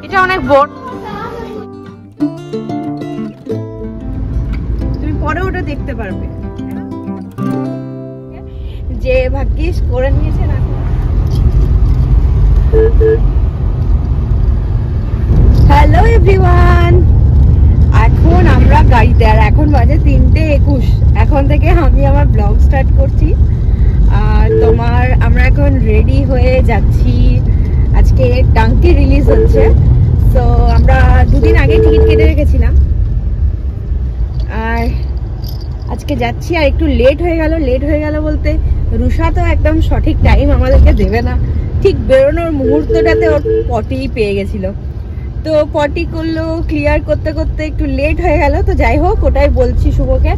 এটা অনেক বড়, তুমি পরে ওটা দেখতে পারবে যে ভাগ্যিস করে নিয়েছে না। হ্যালো এভরিওয়ান, এখন আমরা গাড়িতে, আর এখন বাজে 3:21। এখন থেকে আমি আমার ব্লগ স্টার্ট করছি। আর আমরা এখন রেডি হয়ে যাচ্ছি, আজকে ডাঙ্কি রিলিজ হচ্ছে। তো আমরা 2 দিন আগে টিকিট কেটে রেখেছিলাম, আর আজকে যাচ্ছি। আর একটু লেট হয়ে গেল বলতে রুষা তো একদম সঠিক টাইম আমাদেরকে দেবে না, ঠিক বেরোনোর মুহূর্তটাতে ওর পটি পেয়ে গেছিল। তো পটি করলো, ক্লিয়ার করতে করতে একটু লেট হয়ে গেল। তো যাই হোক, ওটাই বলছি শুভকে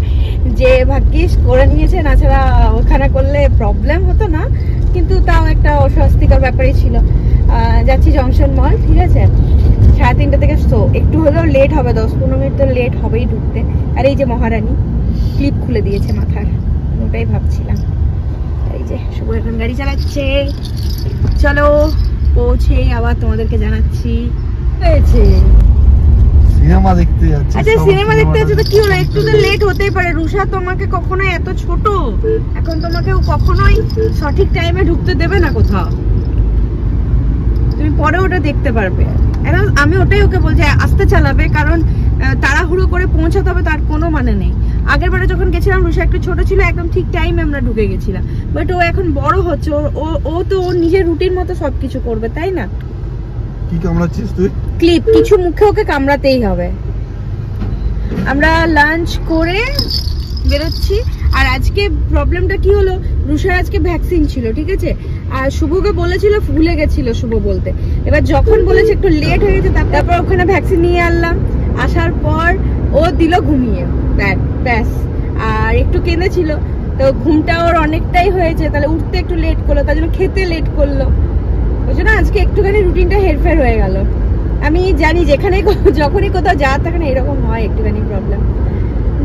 যে ভাগ্যিস করে নিয়েছে, না ছাড়া ওখানে করলে প্রবলেম হতো না, কিন্তু তাও একটা অস্বস্তিকর ব্যাপারই ছিল। যাচ্ছি জংশন মল, ঠিক আছে, 3:30 থেকে। তো একটু হলেও লেট হবে, 10-15 মিনিট তো লেট হবেই ঢুকতে। আর এই যে মহারানী ক্লিপ খুলে দিয়েছে মাথার, ওটাই ভাবছিলাম। এই যে শুভ এখন গাড়ি চালাচ্ছে, চলো পৌঁছে আবার তোমাদেরকে জানাচ্ছি। সিনেমা দেখতে যাচ্ছি। আচ্ছা সিনেমা দেখতে যাচ্ছি তো কি হলো, একটু তো লেট হতেই পারে। রুষা তোমাকে কখনোই এত ছোট, এখন তোমাকে কখনোই সঠিক টাইমে ঢুকতে দেবে না কোথাও, তুমি পরে ওটা দেখতে পারবে। এখন আমি ওটাই ওকে বলছি আস্তে চালাবে, কারণ তাড়াহুড়ো করে পৌঁছাতে হবে তার কোনো মানে নেই। আগের বারে যখন গেছিলাম রুষা একটু ছোট ছিল, একদম ঠিক টাইমে আমরা ঢুকে গেছিলাম। বাট ও এখন বড় হচ্ছে, ও তো ওর নিজের রুটিন মতো সবকিছু করবে, তাই না? কি কামড়াচ্ছিস তুই? ক্লিপ, কিছু মুখে ওকে কামড়াতেই হবে। আমরা লাঞ্চ করে বেরোচ্ছি। আর আজকে প্রবলেমটা কি হলো, রুষার আজকে ভ্যাকসিন ছিল, ঠিক আছে, আর শুভকে বলেছিল, ভুলে গেছিল শুভ বলতে। এবার যখন বলেছে একটু লেট হয়ে গেছে, তারপর ওখানে ভ্যাকসিন নিয়ে আনলাম। আসার পর ও দিল ঘুমিয়ে, ব্যাস। আর একটু কেঁদেছিল, তো ঘুমটা ওর অনেকটাই হয়েছে, তাহলে উঠতে একটু লেট করলো, তার জন্য খেতে লেট করলো। ওই জন্য আজকে একটুখানি রুটিনটা হেরফের হয়ে গেল। আমি জানি যেখানে যখনই কোথাও যাওয়ার তখন এরকম হয়, একটুখানি প্রবলেম।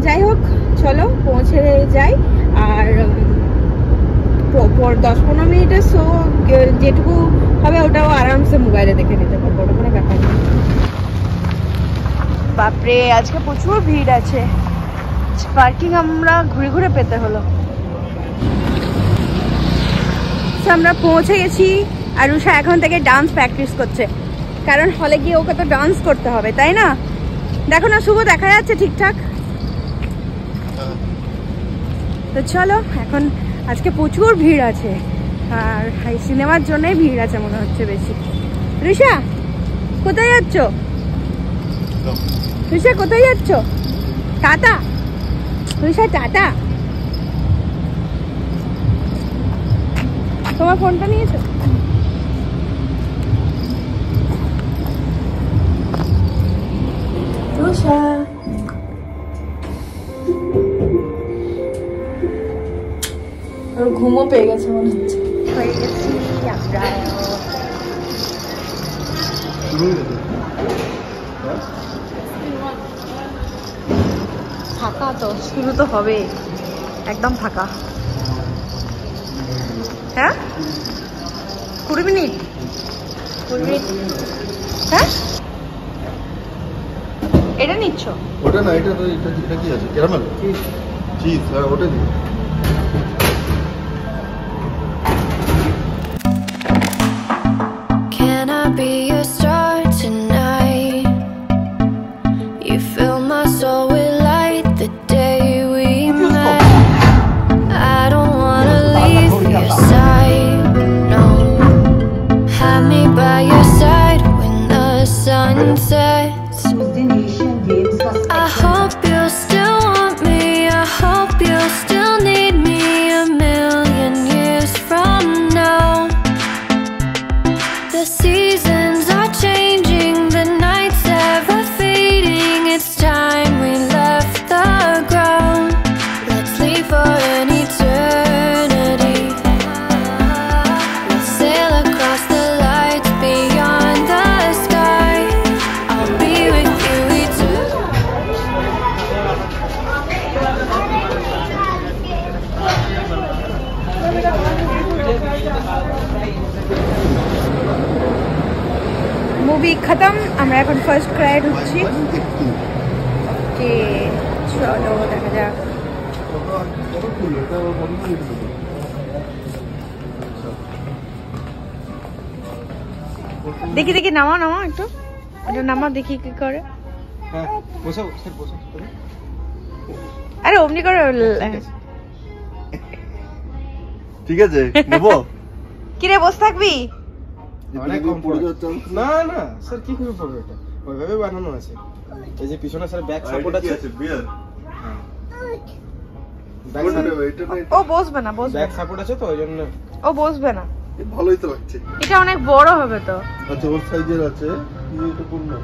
যাই হোক, চলো পৌঁছে যাই। আর 10-15 মিনিটের শো যেটুকু হবে ওটাও আরামসে মোবাইলে দেখে নিতে পারবো, ওটা কোনো ব্যাপার না। বাপরে আজকে প্রচুর ভিড় আছে, পার্কিং আমরা ঘুরে ঘুরে পেতে হলো। আমরা পৌঁছে গেছি, আর রুষা এখন থেকে ডান্স প্র্যাকটিস করছে, কারণ হলে গিয়ে ওকে তো ডান্স করতে হবে, তাই না? দেখো না শুভ, দেখা যাচ্ছে ঠিকঠাক? তো চলো এখন, আজকে প্রচুর ভিড় আছে, আর এই সিনেমার জন্যই ভিড় আছে মনে হচ্ছে বেশি। রুষা কোথায় যাচ্ছ? রুষা কোথায় যাচ্ছ? Tata Rusha, tata. তোমার ফোনটা নিয়েছো? রুষা ওর ঘুমও পেয়ে গেছে মনে হচ্ছে। হয়ে গেছি আমরা, ফাঁকা তো, শুরু তো হবে, একদম ফাঁকা। হ্যাঁ 20 মিনিট, 20 মিনিট। হ্যাঁ এটা নিচ্ছ? ওটা না, এটা কি আছে? ক্যারামেল চিজ, আর ওটা দিই। Can I be your star tonight? You fill my soul with light the day we met. I don't wanna leave your side, no. Have me by your side when the sun sets. I hope you still want me, I hope you still need me. भी खत्म আমরা এখন first Cry ঢুকছি ওকে চলো দেখা যাক দেখি দেখি নামাও নামাও একটু এটা নামাও দেখি কি করে হ্যাঁ বসো স্যার বসো আরে অমনি করে ঠিক আছে নেবো কি রে বস থাকবি অনেক কম পড়ে যাচ্ছে না না স্যার কি করে পড়বে এটা ওইভাবে বানানো আছে এই যে পিছনে স্যার ব্যাক সাপোর্ট আছে বিয়ার ও বসবে না বসবে ব্যাক সাপোর্ট আছে তো ওইজন্য ও বসবে না ভালোই তো লাগছে এটা অনেক বড় হবে তো আচ্ছা ওর সাইজের আছে এটা কোন না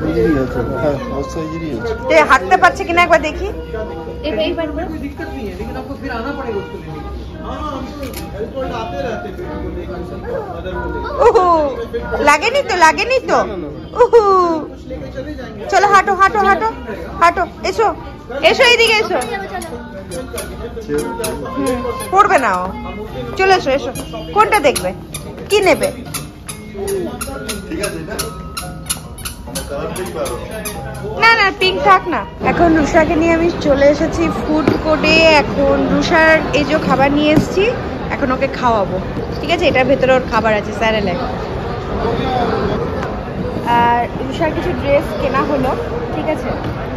সাইজেরই আছে হ্যাঁ ওর সাইজেরই আছে তে হাঁটতে পারছে কিনা একবার দেখি এই পারবে कोई दिक्कत नहीं है लेकिन आपको फिर आना पड़ेगा उसको लेने हां हेल्पर आते रहते हैं मदर को ওহো লাগেনি তো ওহো চলো হাঁটো হাঁটো হাঁটো হাঁটো এসো এসো এইদিকে এসো পড়বে না ও চলে এসো এসো কোনটা দেখবে কি নেবে ঠিক আছে না না পিঙ্ক থাক না এখন রুষাকে নিয়ে আমি চলে এসেছি ফুড কোর্টে এখন রুষার এই যে খাবার নিয়ে এসেছি এখন ওকে খাওয়াবো ঠিক আছে এটার ভেতরে ওর খাবার আছে স্যারেলেক আর রুষার কিছু ড্রেস কেনা হলো ঠিক আছে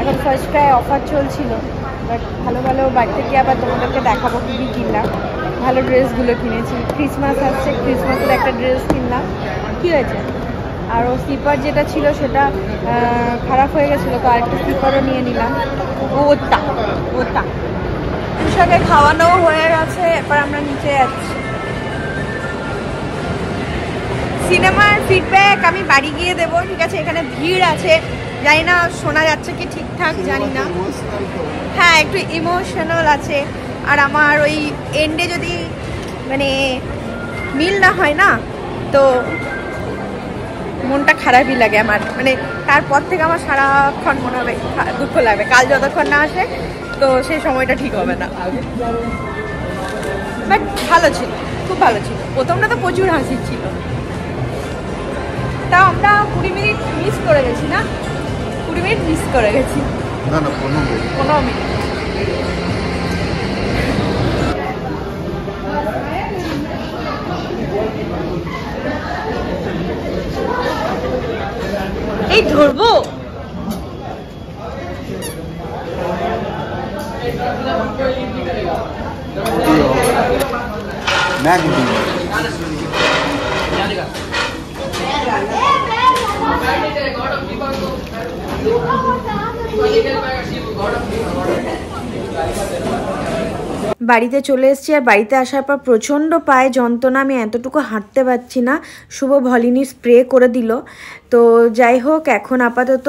এখন ফার্স্ট ক্রাই অফার চলছিল বাট ভালো ভালো বাড়ি থেকে আবার তোমাদেরকে দেখাবো কী কী কিনলাম ভালো ড্রেসগুলো কিনেছি ক্রিসমাস আসছে ক্রিসমাসের একটা ড্রেস কিনলাম কী হয়েছে আর ও স্লিপার যেটা ছিল সেটা খারাপ হয়ে গেছিলো তো আরেকটা স্লিপারও নিয়ে নিলাম ওটা রুষাকে খাওয়ানো হয়ে গেছে এরপর আমরা নিচে যাচ্ছি সিনেমার ফিডব্যাক আমি বাড়ি গিয়ে দেবো ঠিক আছে এখানে ভিড় আছে জানি না শোনা যাচ্ছে কি ঠিকঠাক জানি না হ্যাঁ একটু ইমোশনাল আছে আর আমার ওই এন্ডে যদি মানে মিল না হয় না তো মনটা খারাপই লাগে আমার মানে তারপর থেকে আমার সারাক্ষণ মনে হবে দুঃখ লাগবে কাল যতক্ষণ না আসে তো সেই সময়টা ঠিক হবে না বাট ভালো ছিল খুব ভালো ছিল প্রথমটা তো প্রচুর হাসি ছিল তাও আমরা 20 মিনিট মিস করে গেছি না 20 মিনিট মিস করে গেছি না না 15 মিনিট এই ধরবো বাড়িতে চলে এসেছি আর বাড়িতে আসার পর প্রচণ্ড পায়ে যন্ত্রণা আমি এতটুকু হাঁটতে পারছি না শুভ ভলিনি স্প্রে করে দিল তো যাই হোক এখন আপাতত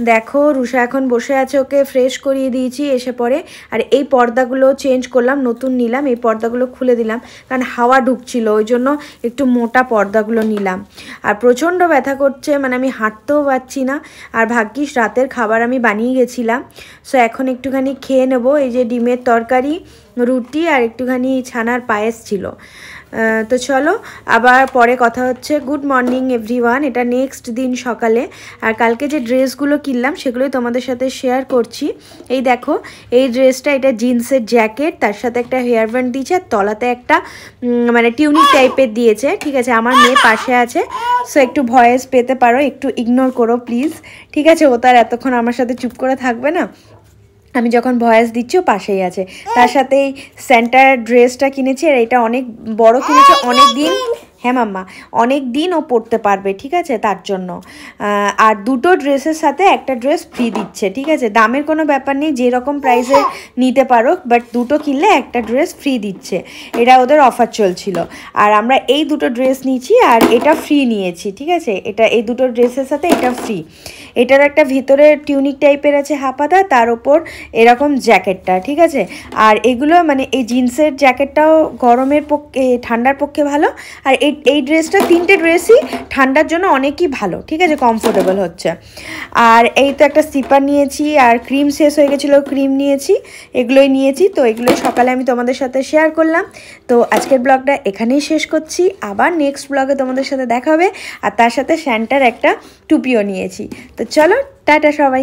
দেখো রুষা এখন বসে আছে ওকে ফ্রেশ করিয়ে দিয়েছি এসে পরে আর এই পর্দাগুলো চেঞ্জ করলাম নতুন নিলাম এই পর্দাগুলো খুলে দিলাম কারণ হাওয়া ঢুকছিল ওই জন্য একটু মোটা পর্দাগুলো নিলাম আর প্রচণ্ড ব্যথা করছে মানে আমি হাঁটতেও পারছি না আর ভাগ্যিস রাতের খাবার আমি বানিয়ে গেছিলাম সো এখন একটুখানি খেয়ে নেবো এই যে ডিমের তরকারি রুটি আর একটুখানি ছানার পায়েস ছিল তো চলো আবার পরে কথা হচ্ছে গুড মর্নিং এভরিওয়ান এটা নেক্সট দিন সকালে আর কালকে যে ড্রেসগুলো কিনলাম সেগুলোই তোমাদের সাথে শেয়ার করছি এই দেখো এই ড্রেসটা এটা জিন্সের জ্যাকেট তার সাথে একটা হেয়ার ব্যান্ড দিয়েছে আর তলাতে একটা মানে টিউনিক টাইপের দিয়েছে ঠিক আছে আমার মেয়ে পাশে আছে সো একটু ভয়েস পেতে পারো একটু ইগনোর করো প্লিজ ঠিক আছে ও তার এতক্ষণ আমার সাথে চুপ করে থাকবে না আমি যখন ভয়েস দিচ্ছি ও পাশেই আছে তার সাথে এই সেন্টার ড্রেসটা কিনেছি আর এটা অনেক বড় কিনেছে অনেক দিন হ্যাঁ মাম্মা অনেক দিন ও পরতে পারবে ঠিক আছে তার জন্য আর দুটো ড্রেসের সাথে একটা ড্রেস ফ্রি দিচ্ছে ঠিক আছে দামের কোনো ব্যাপার নেই যেরকম প্রাইসে নিতে পারো বাট দুটো কিনলে একটা ড্রেস ফ্রি দিচ্ছে এটা ওদের অফার চলছিল আর আমরা এই দুটো ড্রেস নিয়েছি আর এটা ফ্রি নিয়েছি ঠিক আছে এটা এই দুটো ড্রেসের সাথে এটা ফ্রি এটার একটা ভিতরে টিউনিক টাইপের আছে হাফাতা, তার ওপর এরকম জ্যাকেটটা, ঠিক আছে। আর এগুলো মানে এই জিন্সের জ্যাকেটটাও গরমের পক্ষে ঠান্ডার পক্ষে ভালো, আর এই ড্রেসটা 3টে ড্রেসই ঠান্ডার জন্য অনেকই ভালো, ঠিক আছে, কমফোর্টেবল হচ্ছে। আর এই তো একটা স্লিপার নিয়েছি, আর ক্রিম শেষ হয়ে গেছিলো, ক্রিম নিয়েছি, এগুলোই নিয়েছি। তো এগুলোই সকালে আমি তোমাদের সাথে শেয়ার করলাম। তো আজকের ব্লগটা এখানেই শেষ করছি, আবার নেক্সট ব্লগে তোমাদের সাথে দেখা হবে। আর তার সাথে স্যান্টার একটা টুপিও নিয়েছি। তো চলো, টাটা সবাই।